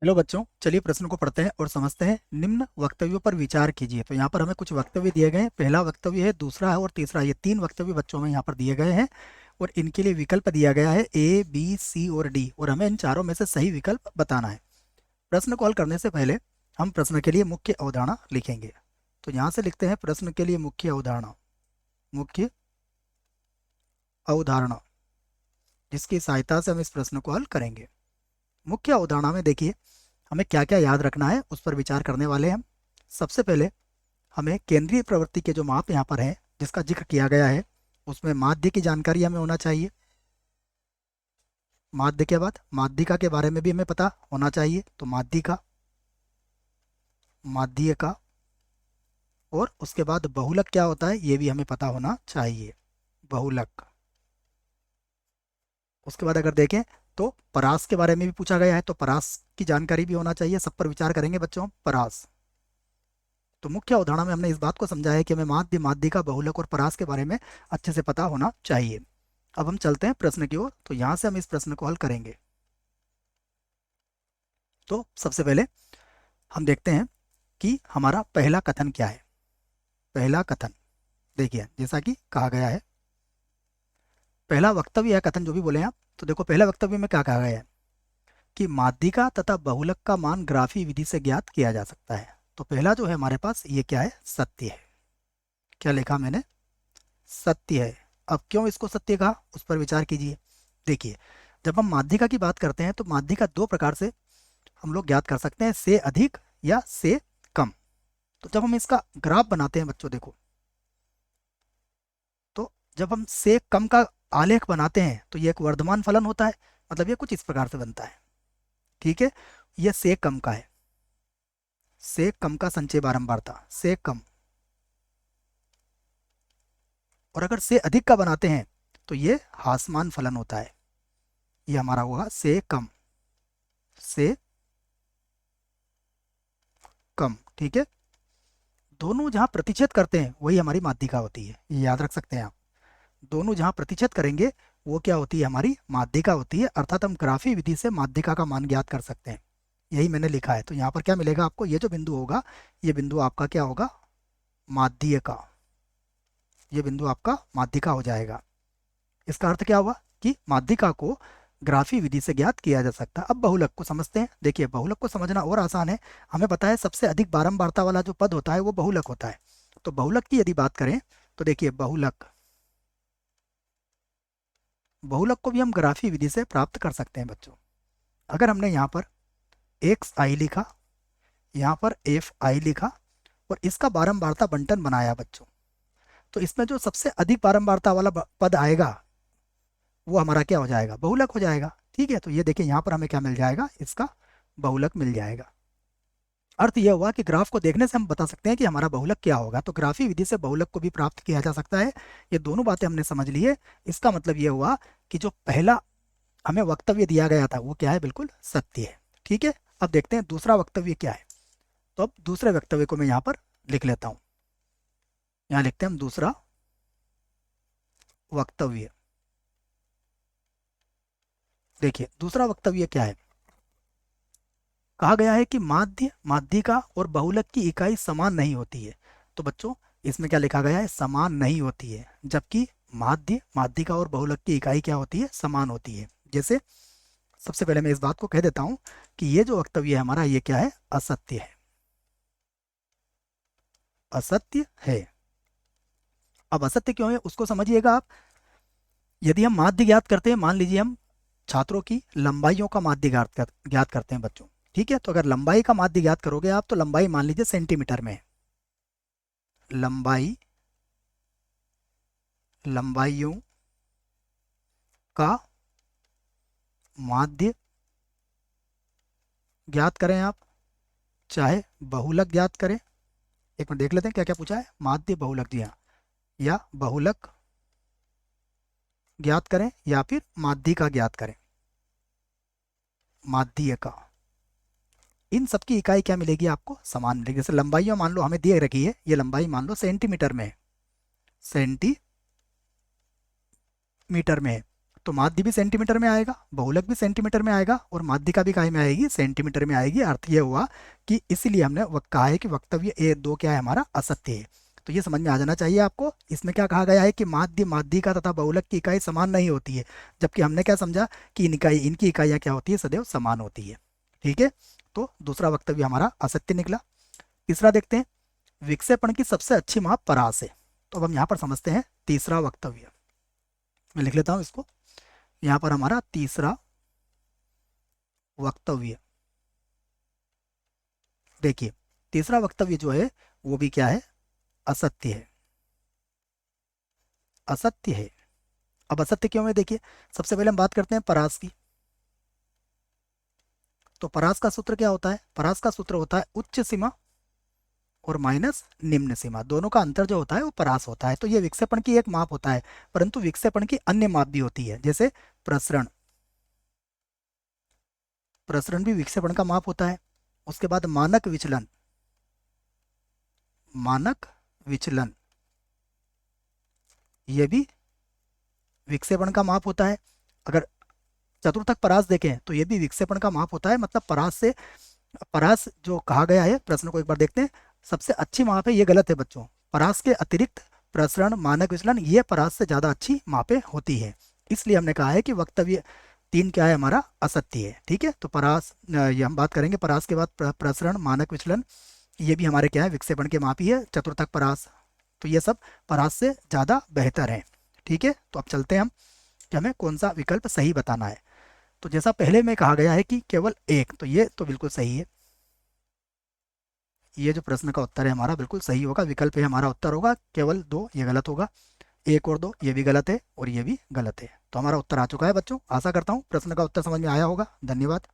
Hello बच्चों, चलिए प्रश्न को पढ़ते हैं और समझते हैं। निम्न वक्तव्यों पर विचार कीजिए। तो यहाँ पर हमें कुछ वक्तव्य दिए गए हैं। पहला वक्तव्य है, दूसरा है और तीसरा। ये तीन वक्तव्य बच्चों में यहाँ पर दिए गए हैं और इनके लिए विकल्प दिया गया है ए, बी, सी और डी, और हमें इन चारों में से सही विकल्प बताना है। प्रश्न को हल करने से पहले हम प्रश्न के लिए मुख्य अवधारणा लिखेंगे। तो यहाँ से लिखते हैं प्रश्न के लिए मुख्य अवधारणा। मुख्य अवधारणा, जिसकी सहायता से हम इस प्रश्न को हल करेंगे। मुख्य अवधारणा में देखिए हमें क्या क्या याद रखना है, उस पर विचार करने वाले हैं हम। सबसे पहले हमें केंद्रीय प्रवृत्ति के जो माप यहाँ पर है, जिसका जिक्र किया गया है, उसमें माध्य की जानकारी हमें होना चाहिए। माध्य के बाद माध्यिका के बारे में भी हमें पता होना चाहिए। तो माध्यिका, माध्यिका, और उसके बाद बहुलक क्या होता है ये भी हमें पता होना चाहिए। बहुलक। उसके बाद अगर देखें तो परास के बारे में भी पूछा गया है, तो परास की जानकारी भी होना चाहिए। सब पर विचार करेंगे बच्चों। परास। तो मुख्य अवधारणा में हमने इस बात को समझा है कि हमें माध्य, माध्यिका, बहुलक और परास के बारे में अच्छे से पता होना चाहिए। अब हम चलते हैं प्रश्न की ओर। तो यहाँ से हम इस प्रश्न को हल करेंगे। तो सबसे पहले हम देखते हैं कि हमारा पहला कथन क्या है। पहला कथन देखिए, जैसा कि कहा गया है, पहला वक्तव्य या कथन जो भी बोले आप, तो देखो पहला वक्तव्य में क्या कहा गया है कि माध्यिका तथा बहुलक का मान ग्राफी विधि से ज्ञात किया जा सकता है। तो पहला जो है हमारे पास ये क्या है, सत्य है। क्या लिखा मैंने, सत्य है। अब क्यों इसको सत्य कहा, उस पर विचार कीजिए। देखिए, जब हम माध्यिका की बात करते हैं तो माध्यिका दो प्रकार से हम लोग ज्ञात कर सकते हैं, से अधिक या से कम। तो जब हम इसका ग्राफ बनाते हैं बच्चों, देखो, तो जब हम से कम का आलेख बनाते हैं तो ये एक वर्धमान फलन होता है। मतलब ये कुछ इस प्रकार से बनता है। ठीक है, ये से कम का है। से कम का संचय बारंबारता, से कम। और अगर से अधिक का बनाते हैं तो ये हासमान फलन होता है। ये हमारा होगा से कम, से कम। ठीक है, दोनों जहां प्रतिच्छेद करते हैं वही हमारी माध्यिका होती है। ये याद रख सकते हैं आप। दोनों जहां प्रतिच्छेद करेंगे वो क्या होती है, हमारी माध्यिका होती है। अर्थात हम ग्राफी विधि से माध्यिका का मान ज्ञात कर सकते हैं। यही मैंने लिखा है। तो यहाँ पर क्या मिलेगा आपको, ये जो बिंदु होगा, ये बिंदु आपका क्या होगा, माध्यिका। ये बिंदु आपका माध्यिका हो जाएगा। इसका अर्थ क्या हुआ कि माध्यिका को ग्राफी विधि से ज्ञात किया जा सकता है। अब बहुलक को समझते हैं। देखिए, बहुलक को समझना और आसान है। हमें पता है सबसे अधिक बारंबारता वाला जो पद होता है वो बहुलक होता है। तो बहुलक की यदि बात करें तो देखिए, बहुलक, बहुलक को भी हम ग्राफी विधि से प्राप्त कर सकते हैं बच्चों। अगर हमने यहाँ पर एक्स आई लिखा, यहाँ पर एफ आई लिखा और इसका बारंबारता बंटन बनाया बच्चों, तो इसमें जो सबसे अधिक बारंबारता वाला पद आएगा वो हमारा क्या हो जाएगा, बहुलक हो जाएगा। ठीक है, तो ये देखिए यहाँ पर हमें क्या मिल जाएगा, इसका बहुलक मिल जाएगा। अर्थ यह हुआ कि ग्राफ को देखने से हम बता सकते हैं कि हमारा बहुलक क्या होगा। तो ग्राफी विधि से बहुलक को भी प्राप्त किया जा सकता है। ये दोनों बातें हमने समझ ली है। इसका मतलब यह हुआ कि जो पहला हमें वक्तव्य दिया गया था वो क्या है, बिल्कुल सत्य है। ठीक है, अब देखते हैं दूसरा वक्तव्य क्या है। तो अब दूसरे वक्तव्य को मैं यहाँ पर लिख लेता हूँ। यहाँ लिखते हैं हम दूसरा वक्तव्य। देखिए, दूसरा वक्तव्य क्या है, कहा गया है कि माध्य, माध्यिका और बहुलक की इकाई समान नहीं होती है। तो बच्चों इसमें क्या लिखा गया है, समान नहीं होती है, जबकि माध्य, माध्यिका और बहुलक की इकाई क्या होती है, समान होती है। जैसे सबसे पहले मैं इस बात को कह देता हूं कि ये जो वक्तव्य है हमारा, ये क्या है, असत्य है। असत्य है। अब असत्य क्यों है उसको समझिएगा आप। यदि हम माध्य ज्ञात करते हैं, मान लीजिए हम छात्रों की लंबाइयों का माध्य ज्ञात करते हैं बच्चों। ठीक है, तो अगर लंबाई का माध्य ज्ञात करोगे आप, तो लंबाई मान लीजिए सेंटीमीटर में है। लंबाई, लंबाइयों का माध्य ज्ञात करें आप, चाहे बहुलक ज्ञात करें। एक मिनट देख लेते हैं क्या क्या पूछा है, माध्य, बहुलक, जी हाँ, या बहुलक ज्ञात करें या फिर माध्यिका ज्ञात करें, माध्यिका। इन सबकी इकाई क्या मिलेगी आपको, समान मिलेगी। जैसे लंबाइयों मान लो हमें दिए रखी है, ये लंबाई मान लो सेंटीमीटर में है, सेंटीमीटर में है, तो माध्य भी सेंटीमीटर में आएगा, बहुलक भी सेंटीमीटर में आएगा और माध्यिका भी काय में आएगी, सेंटीमीटर में आएगी। अर्थ ये हुआ कि इसीलिए हमने कहा है कि वक्तव्य ए दो क्या है हमारा असत्य है। तो ये समझ में आ जाना चाहिए आपको। इसमें क्या कहा गया है कि माध्य माध्यिका तथा बहुलक की इकाई समान नहीं होती है, जबकि हमने क्या समझा कि इनकी इकाइयाँ क्या होती है, सदैव समान होती है। ठीक है, तो दूसरा वक्तव्य हमारा असत्य निकला। तीसरा देखते हैं, विक्षेपण की सबसे अच्छी माप परास है। तो अब हम यहाँ पर समझते हैं तीसरा वक्तव्य। मैं लिख लेता हूँ इसको। यहाँ पर हमारा तीसरा वक्तव्य, देखिए तीसरा वक्तव्य जो है वो भी क्या है, असत्य है। असत्य है। अब असत्य क्यों है, देखिए सबसे पहले हम बात करते हैं परास की। तो परास का सूत्र क्या होता है, परास का सूत्र होता है उच्च सीमा और माइनस निम्न सीमा, दोनों का अंतर जो होता है वो परास होता है। तो ये विक्षेपण की एक माप होता है, परंतु विक्षेपण की अन्य माप भी होती है, जैसे प्रसरण। प्रसरण भी विक्षेपण का माप होता है। उसके बाद मानक विचलन, मानक विचलन ये भी विक्षेपण का माप होता है। अगर चतुर्थक परास देखें तो ये भी विक्षेपण का माप होता है। मतलब परास जो कहा गया है, प्रश्न को एक बार देखते हैं। सबसे अच्छी माप है, ये गलत है बच्चों। परास के अतिरिक्त प्रसरण, मानक विचलन ये परास से ज़्यादा अच्छी मापें होती है। इसलिए हमने कहा है कि वक्तव्य तीन क्या है हमारा, असत्य है। ठीक है, तो परास ये हम बात करेंगे। परास के बाद प्रसरण, मानक विचलन ये भी हमारे क्या है, विक्षेपण के माप ही है। चतुर्थक परास, तो ये सब परास से ज़्यादा बेहतर है। ठीक है, तो अब चलते हैं हम कि हमें कौन सा विकल्प सही बताना है। तो जैसा पहले में कहा गया है कि केवल एक, तो ये तो बिल्कुल सही है। ये जो प्रश्न का उत्तर है हमारा बिल्कुल सही होगा। विकल्प है हमारा उत्तर होगा। केवल दो ये गलत होगा, एक और दो ये भी गलत है और ये भी गलत है। तो हमारा उत्तर आ चुका है बच्चों। आशा करता हूँ प्रश्न का उत्तर समझ में आया होगा। धन्यवाद।